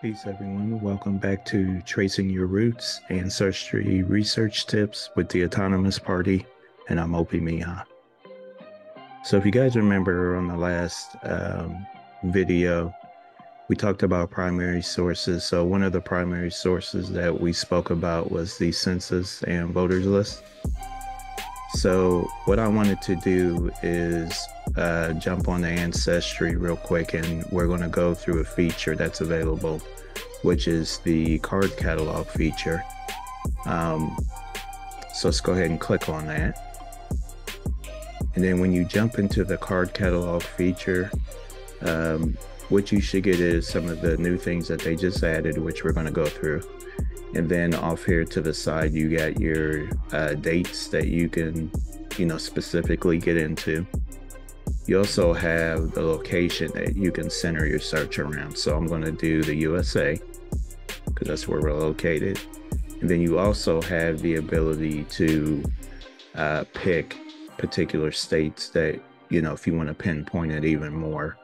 Peace, everyone. Welcome back to Tracing Your Roots, Ancestry Research Tips with the Autonomous Party, and I'm Opemiha. So if you guys remember on the last video, we talked about primary sources. So one of the primary sources that we spoke about was the census and voters list. So what I wanted to do is jump on the Ancestry real quick, and we're going to go through a feature that's available, which is the card catalog feature. So let's go ahead and click on that. And then when you jump into the card catalog feature, what you should get is some of the new things that they just added, which we're going to go through. And then off here to the side, you got your dates that you can, specifically get into. You also have the location that you can center your search around. So I'm going to do the USA because that's where we're located. And then you also have the ability to pick particular states that, if you want to pinpoint it even more,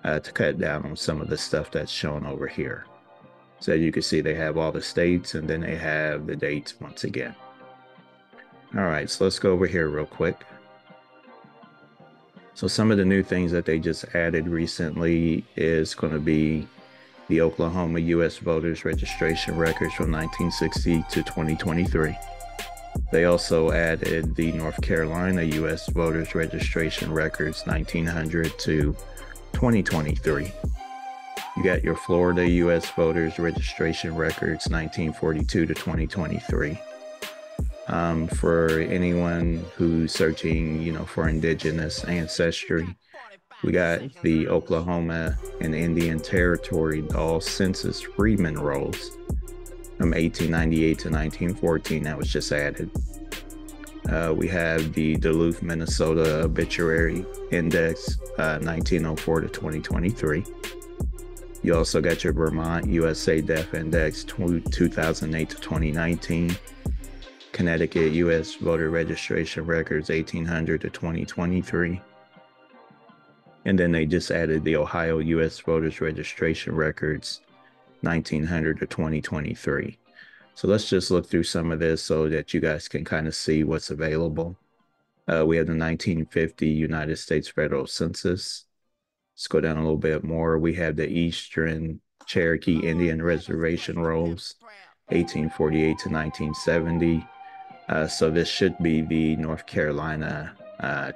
to cut down on some of the stuff that's shown over here. So you can see they have all the states, and then they have the dates once again. All right, so let's go over here real quick. So some of the new things that they just added recently is going to be the Oklahoma U.S. voters registration records from 1960 to 2023. They also added the North Carolina U.S. voters registration records 1900 to 2023. You got your Florida U.S. voters registration records 1942 to 2023. For anyone who's searching, for indigenous ancestry, we got the Oklahoma and Indian Territory Doll Census Freeman rolls from 1898 to 1914 that was just added. We have the Duluth, Minnesota Obituary Index 1904 to 2023. You also got your Vermont USA Death Index 2008 to 2019. Connecticut U.S. voter registration records 1800 to 2023. And then they just added the Ohio U.S. voters registration records 1900 to 2023. So let's just look through some of this so that you guys can kind of see what's available. We have the 1950 United States Federal Census. Let's go down a little bit more. We have the Eastern Cherokee Indian Reservation rolls, 1848 to 1970. So this should be the North Carolina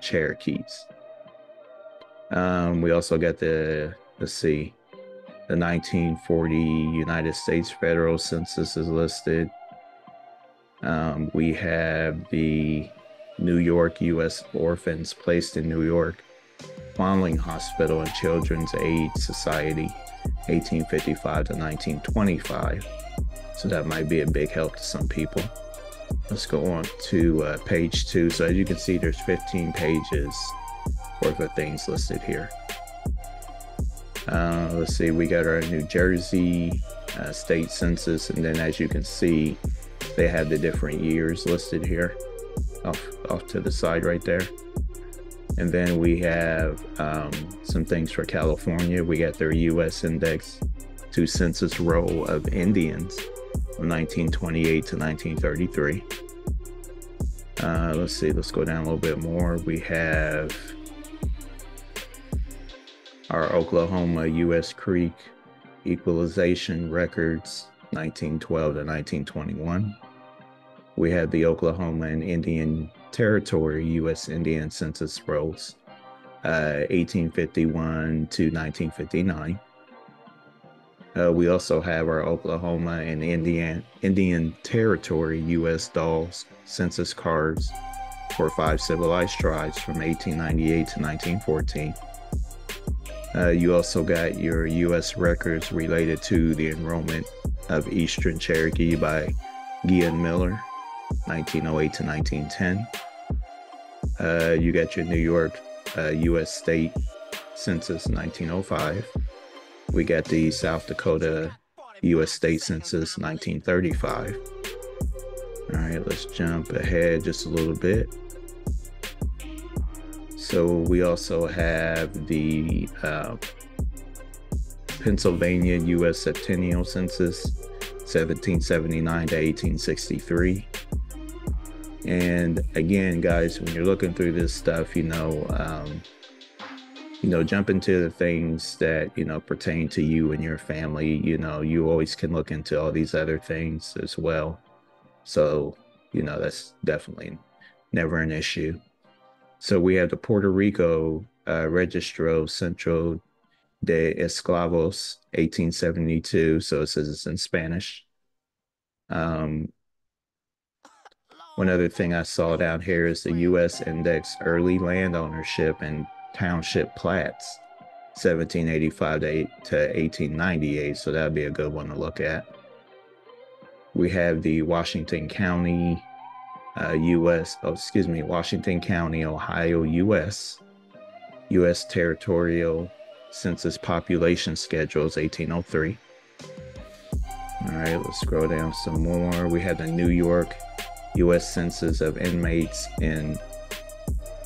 Cherokees. We also got the 1940 United States Federal Census is listed. We have the New York U.S. orphans placed in New York Foundling Hospital and Children's Aid Society, 1855 to 1925. So that might be a big help to some people. Let's go on to page 2. So as you can see, there's 15 pages worth of things listed here. Let's see, we got our New Jersey state census, and then as you can see, they have the different years listed here off to the side right there. And then we have some things for California. We got their U.S. Index to Census Roll of Indians from 1928 to 1933. Let's see, let's go down a little bit more. We have our Oklahoma U.S. Creek Equalization Records 1912 to 1921. We have the Oklahoma and Indian Territory U.S. Indian Census Rolls 1851 to 1959. We also have our Oklahoma and Indian Territory U.S. Dolls Census Cards for 5 civilized tribes from 1898 to 1914. You also got your U.S. records related to the enrollment of Eastern Cherokee by Gian Miller, 1908 to 1910. You got your New York U.S. State Census, 1905. We got the South Dakota U.S. State Census, 1935. All right, let's jump ahead just a little bit. So we also have the Pennsylvania U.S. Septennial Census, 1779 to 1863. And again, guys, when you're looking through this stuff, jump into the things that, pertain to you and your family. You always can look into all these other things as well. So, that's definitely never an issue. So we have the Puerto Rico Registro Centro de Esclavos, 1872. So it says it's in Spanish. Um, One other thing I saw down here is the U.S. Index Early Land Ownership and Township Plats, 1785 to 1898. So that'd be a good one to look at. We have the Washington County, Washington County, Ohio, U.S. Territorial Census Population Schedules, 1803. All right, let's scroll down some more. We have the New York U.S. Census of Inmates in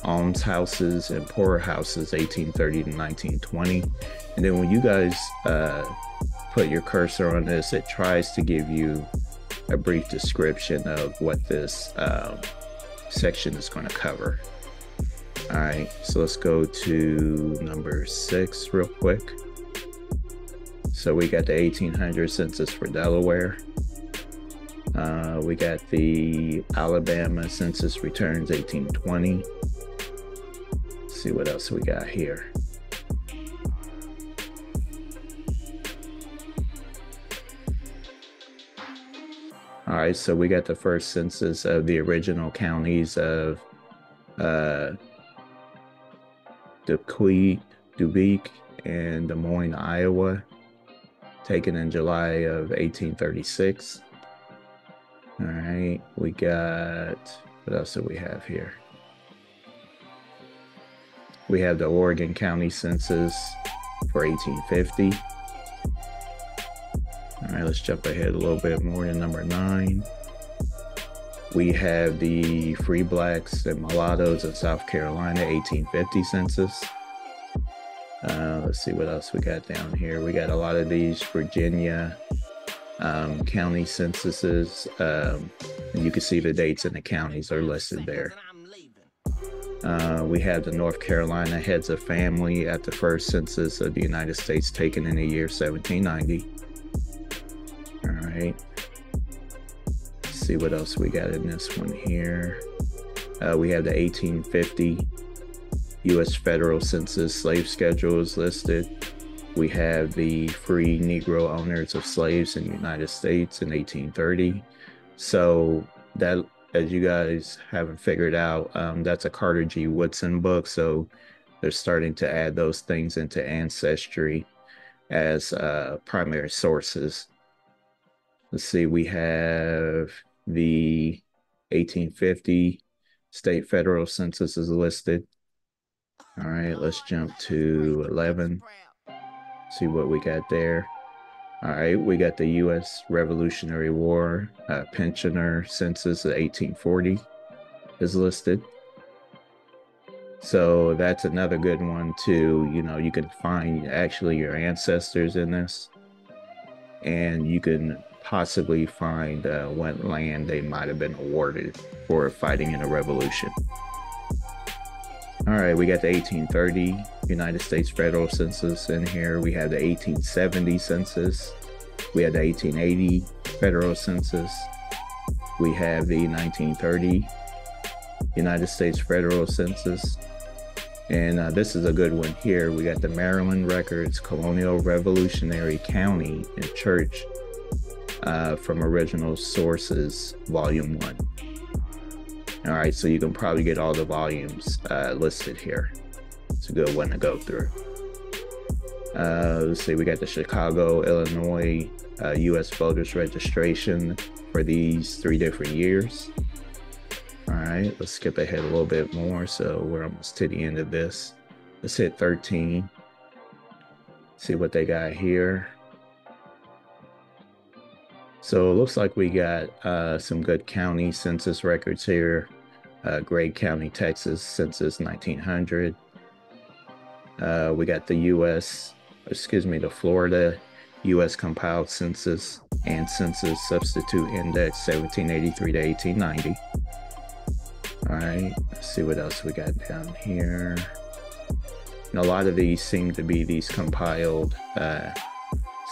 Almshouses and Poorhouses, 1830 to 1920. And then when you guys put your cursor on this, it tries to give you a brief description of what this section is going to cover. All right, so let's go to number 6 real quick. So we got the 1800 census for Delaware. We got the Alabama census returns, 1820. Let's see what else we got here. All right, so we got the first census of the original counties of Dubuque and Des Moines, Iowa, taken in July of 1836. All right, we got, what else do we have here? We have the Oregon County Census for 1850. All right, let's jump ahead a little bit more to number 9. We have the Free Blacks and Mulattoes of South Carolina, 1850 census. Let's see what else we got down here. We got a lot of these Virginia county censuses. You can see the dates and the counties are listed there. We have the North Carolina heads of family at the first census of the United States taken in the year 1790. All right. Let's see what else we got in this one here. We have the 1850 U.S. Federal Census slave schedule is listed. We have the free Negro owners of slaves in the United States in 1830. So that, as you guys haven't figured out, that's a Carter G. Woodson book. So they're starting to add those things into Ancestry as primary sources. Let's see, we have the 1850 state federal census is listed. All right, let's jump to 11. See what we got there. All right, we got the U.S. Revolutionary War pensioner census of 1840 is listed. So that's another good one too. You can find actually your ancestors in this, and you can possibly find what land they might have been awarded for fighting in a revolution. All right, we got the 1830 United States Federal Census in here. We have the 1870 census. We have the 1880 Federal Census. We have the 1930 United States Federal Census. And this is a good one here. We got the Maryland Records, Colonial Revolutionary County and Church from Original Sources, Volume 1. All right, so you can probably get all the volumes listed here. It's a good one to go through. Let's see, we got the Chicago, Illinois U.S. voters registration for these 3 different years. All right, let's skip ahead a little bit more. So we're almost to the end of this. Let's hit 13. See what they got here. So it looks like we got some good county census records here. Gray County, Texas, census 1900. We got the Florida U.S. compiled census and census substitute index 1783 to 1890. All right, let's see what else we got down here. And a lot of these seem to be these compiled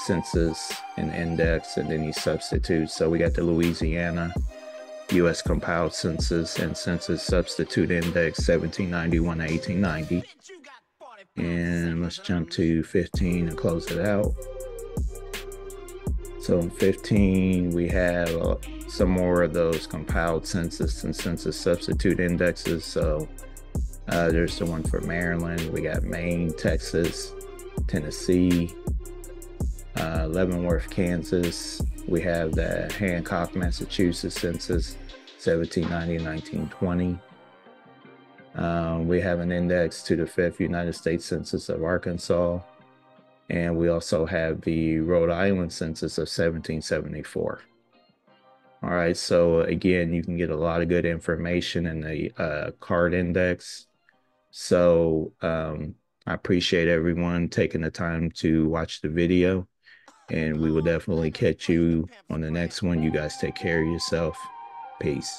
census and index and then these substitutes. So we got the Louisiana U.S. compiled census and census substitute index 1791 to 1890. And let's jump to 15 and close it out. So in 15, we have some more of those compiled census and census substitute indexes. So there's the one for Maryland. We got Maine, Texas, Tennessee, Leavenworth, Kansas. We have the Hancock, Massachusetts census, 1790 and 1920. We have an index to the 5th United States Census of Arkansas. And we also have the Rhode Island census of 1774. All right, so again, you can get a lot of good information in the card index. So I appreciate everyone taking the time to watch the video, and we will definitely catch you on the next one. You guys take care of yourself. Peace.